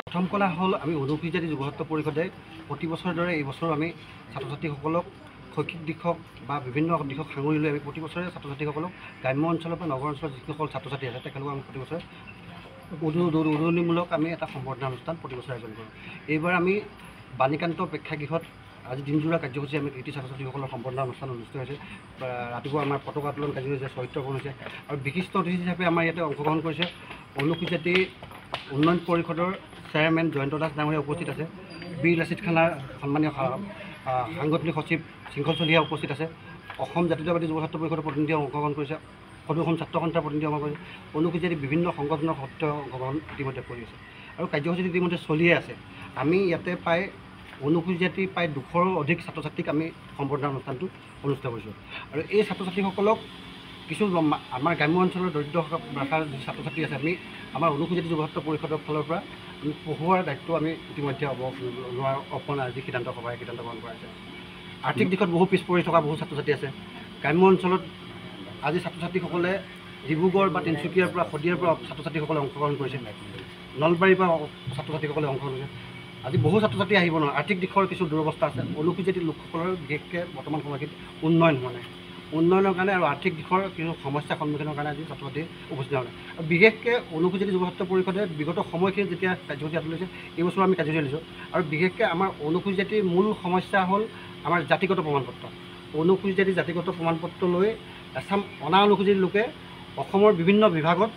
প্ৰথম কলা হ'ল আমি অনুসূচিত জাতি যুৱসত্ব পৰিষদে প্ৰতি বছৰৰ দৰে এই বছৰো আমি ছাত্ৰ ছাত্ৰীসকলক শৈক্ষিক দিশক বা বিভিন্ন দিশক সাঙুৰি লৈ আমি প্ৰতি বছৰে ছাত্ৰ ছাত্ৰীসকলক গ্ৰাম্য অঞ্চলৰ পৰা নগৰ অঞ্চলৰ যিসকল ছাত্ৰ ছাত্ৰী আছে তেখেতলোকক আমি প্ৰতি বছৰে উদগনিমূলক আমি এটা সম্বৰ্ধনা অনুষ্ঠান প্ৰতি বছৰে আয়োজন কৰোঁ। এইবাৰ আমি বাণীকান্ত প্ৰেক্ষাগৃহত আজি দিনজোৰা কাৰ্যসূচী আমি কৃতি ছাত্ৰ ছাত্ৰীসকলৰ সম্বৰ্ধনা অনুষ্ঠান অনুষ্ঠিত হৈছে। ৰাতিপুৱা আমাৰ পতাকা উত্তোলন কাৰ্যসূচী হৈছে, চৰিত্ৰপূৰ্ণ হৈছে আৰু বিশিষ্ট অতিথি হিচাপে আমাৰ ইয়াতে অংশগ্ৰহণ কৰিছে অনুসূচিত জাতি উন্নয়ন পৰিষদৰ চেয়াৰমেন জয়ন্ত দাস ডাঙৰীয়া উপস্থিত আছে। বীৰ লাচিত খানাৰ সন্মানীয় সাংগঠনিক সচিব শৃংখল চলিহা উপস্থিত আছে। অসম জাতীয়তাবাদী যুৱছাত্ৰ পৰিষদৰ প্ৰতিনিধিয়ে অংশগ্ৰহণ কৰিছে। সদৌ ছাত্ৰ সন্থাৰ প্ৰতিনিধি অংশগ্ৰহণ কৰিছে। অনুসূচিত জাতি বিভিন্ন সংগঠনৰ সত্য অংশগ্ৰহণ ইতিমধ্যে কৰি আছে আৰু কাৰ্যসূচী ইতিমধ্যে চলিয়ে আছে। আমি ইয়াতে প্ৰায় অনুসূচিত জাতি প্ৰায় 200ৰো অধিক ছাত্ৰ ছাত্ৰীক আমি সম্বৰ্ধনা অনুষ্ঠানটো অনুষ্ঠিত কৰিছোঁ আৰু এই ছাত্ৰ ছাত্ৰীসকলক কিছু আমাৰ গ্ৰাম্য অঞ্চলৰ দৰিদ্ৰ ৰেখাৰ যি ছাত্ৰ ছাত্ৰী আছে আমি আমাৰ অনুসূচিত যুৱছাত্ৰ পৰিষদৰ ফালৰ পৰা আমি পঢ়ুৱাৰ দায়িত্ব আমি ইতিমধ্যে লোৱাৰ অপৰাধ যি সিদ্ধান্ত সভাই সিদ্ধান্ত গ্ৰহণ কৰা হৈছে। আৰ্থিক দিশত বহু পিছ পৰি থকা বহু ছাত্ৰ ছাত্ৰী আছে। গ্ৰাম্য অঞ্চলত আজি ছাত্ৰ ছাত্ৰীসকলে ডিব্ৰুগড় বা তিনিচুকীয়াৰ পৰা শদিয়াৰ পৰা ছাত্ৰ ছাত্ৰীসকলে অংশগ্ৰহণ কৰিছে, নলবাৰীৰ পৰা ছাত্ৰ ছাত্ৰীসকলে অংশগ্ৰহণ কৰিছে। আজি বহু ছাত্ৰ ছাত্ৰী আহিব নোৱাৰে। আৰ্থিক দিশৰ কিছু দুৰৱস্থা আছে। অনুসূচিত লোকসকলৰ বিশেষকৈ বৰ্তমান সময়খিনিত উন্নয়ন হোৱা নাই। উন্নয়নৰ কাৰণে আৰু আৰ্থিক দিশৰ কিছু সমস্যাৰ সন্মুখীনৰ কাৰণে আজি ছাত্ৰ ছাত্ৰী উপস্থিত হোৱা নাই। আৰু বিশেষকৈ অনুসূচিত যুৱছাত্ৰ পৰিষদে বিগত সময়খিনিত যেতিয়া কাৰ্যসূচী হাতত লৈছে, এই বছৰ আমি কাৰ্যসূচী লৈছোঁ আৰু বিশেষকৈ আমাৰ অনুসূচিত জাতিৰ মূল সমস্যা হ'ল আমাৰ জাতিগত প্ৰমাণপত্ৰ। অনুসূচিত জাতিৰ জাতিগত প্ৰমাণপত্ৰ লৈ এচাম অনা অনুসূচিত লোকে অসমৰ বিভিন্ন বিভাগত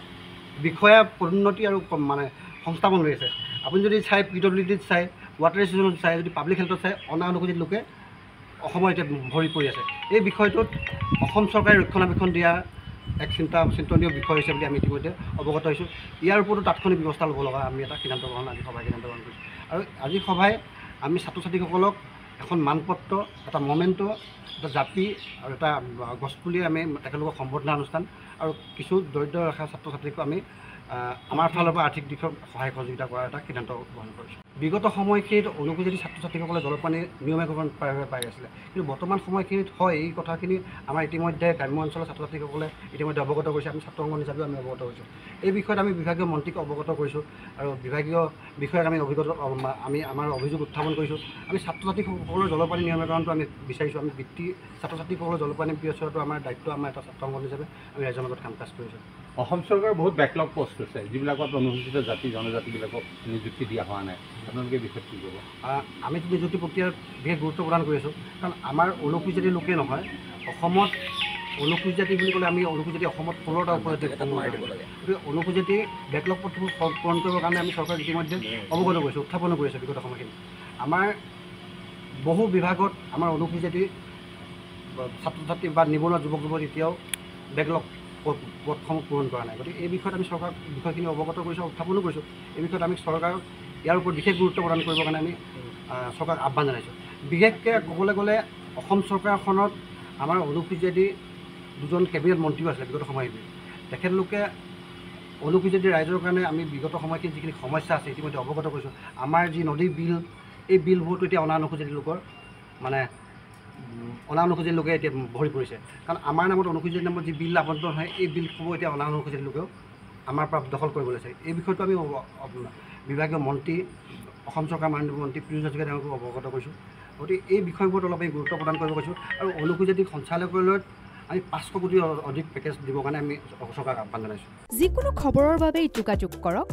বিষয়া পদোন্নতি আৰু মানে সংস্থাপন লৈ আছে। আপুনি যদি চাই PWDত চাই, ৱাটাৰ ষ্টেচনত চাই, যদি পাব্লিক হেল্থত চাই, অনা অনুসূচিত লোকে অসমৰ এতিয়া ভৰি পৰি আছে। এই বিষয়টোত অসম চৰকাৰে ৰক্ষণাবেক্ষণ দিয়া এক চিন্তনীয় বিষয় হৈছে বুলি আমি ইতিমধ্যে অৱগত হৈছোঁ। ইয়াৰ ওপৰতো তাৎক্ষণিক ব্যৱস্থা ল'ব লগা আমি এটা সিদ্ধান্ত গ্ৰহণ আজি সভাই সিদ্ধান্ত গ্ৰহণ কৰিছোঁ আৰু আজি সভাই আমি ছাত্ৰ ছাত্ৰীসকলক এখন মানপত্ৰ, এটা মমেণ্টো, এটা জাপি আৰু এটা গছপুলি আমি তেখেতলোকক সম্বৰ্ধনা অনুষ্ঠান আৰু কিছু দৰিদ্ৰ ৰেখাৰ ছাত্ৰ ছাত্ৰীকো আমি আমাৰ ফালৰ পৰা আৰ্থিক দিশত সহায় সহযোগিতা কৰাৰ এটা সিদ্ধান্ত গ্ৰহণ কৰিছোঁ। বিগত সময়খিনিত অনুসূচিত ছাত্ৰ ছাত্ৰীসকলে জলপানী নিয়মীয়াকৰণ পাই আছিলে, কিন্তু বৰ্তমান সময়খিনিত হয় এই কথাখিনি আমাৰ ইতিমধ্যে গ্ৰাম্য অঞ্চলৰ ছাত্ৰ ছাত্ৰীসকলে ইতিমধ্যে অৱগত কৰিছে। আমি ছাত্ৰ সংগঠন হিচাপেও আমি অৱগত হৈছোঁ। এই বিষয়ত আমি বিভাগীয় মন্ত্ৰীক অৱগত কৰিছোঁ আৰু বিভাগীয় বিষয়াক আমি আমাৰ অভিযোগ উত্থাপন কৰিছোঁ। আমি ছাত্ৰ ছাত্ৰীসকলৰ জলপানী নিয়মীয়াকৰণটো আমি বিচাৰিছোঁ। আমি বৃত্তি ছাত্ৰ ছাত্ৰীসকলৰ জলপানী ব্যস্ত আমাৰ দায়িত্ব আমাৰ এটা ছাত্ৰ সংগঠন হিচাপে আমি ৰাইজৰ মাজত কাম কাজ কৰিছোঁ। অসম চৰকাৰৰ বহুত বেকলগ পষ্ট আছে যিবিলাকত অনুসূচিত জাতি জনজাতিবিলাকক নিযুক্তি দিয়া হোৱা নাই। আপোনালোকে বিষয়ত কি ক'ব? আমি নিযুক্তি প্ৰক্ৰিয়াত বিশেষ গুৰুত্ব প্ৰদান কৰি আছোঁ, কাৰণ আমাৰ অনুসূচিত জাতিৰ লোকেই নহয়, অসমত অনুসূচিত জাতি বুলি ক'লে আমি অনুসূচিত জাতি অসমত 16টা উপজাতি গতিকে অনুসূচিত জাতি বেকলগ পথবোৰ পূৰণ কৰিবৰ কাৰণে আমি চৰকাৰক ইতিমধ্যে অৱগত কৰিছোঁ, উত্থাপন কৰিছোঁ। বিগত সময়খিনি আমাৰ বহু বিভাগত আমাৰ অনুসূচিত জাতি ছাত্ৰ ছাত্ৰী বা নিবনুৱা যুৱক যুৱতী এতিয়াও বেকলগ পথসমূহ পূৰণ কৰা নাই। গতিকে এই বিষয়ত আমি চৰকাৰক বিষয়খিনি অৱগত কৰিছোঁ, উত্থাপনো কৰিছোঁ। এই বিষয়ত আমি চৰকাৰক ইয়াৰ ওপৰত বিশেষ গুৰুত্ব প্ৰদান কৰিবৰ কাৰণে আমি চৰকাৰক আহ্বান জনাইছোঁ। বিশেষকৈ ক'বলৈ গ'লে অসম চৰকাৰখনত আমাৰ অনুসূচিত জাতি দুজন কেবিনেট মন্ত্ৰীও আছিলে বিগত সময়খিনিত। তেখেতলোকে অনুসূচিত জাতি ৰাইজৰ কাৰণে আমি বিগত সময়খিনিত যিখিনি সমস্যা আছে ইতিমধ্যে অৱগত কৰিছোঁ। আমাৰ যি নদী বিল, এই বিলবোৰতো এতিয়া অনা অনুসূচিত লোকৰ মানে অনা অনুসূচিত লোকে এতিয়া ভৰি পৰিছে, কাৰণ আমাৰ নামত অনুসূচিত নামত যি বিল আবণ্টন হয় এই বিলসমূহ এতিয়া অনা অনুসূচিত লোকেও আমাৰ পৰা দখল কৰিব লৈছে। এই বিষয়টো আমি বিভাগীয় মন্ত্ৰী, অসম চৰকাৰ মাননীয় মন্ত্ৰী পীযুষ হাজৰিকাক তেওঁলোকক অৱগত কৰিছোঁ। গতিকে এই বিষয়বোৰত অলপ আমি গুৰুত্ব প্ৰদান কৰিব কৈছোঁ আৰু অনুসূচিত সঞ্চালকালয়ত আমি 500 কোটি অধিক পেকেজ দিবৰ কাৰণে আমি চৰকাৰক আহ্বান জনাইছোঁ। যিকোনো খবৰৰ বাবে যোগাযোগ কৰক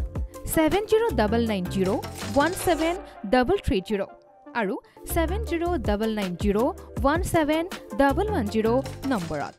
7099017330 আৰু 7099017110 নম্বৰত।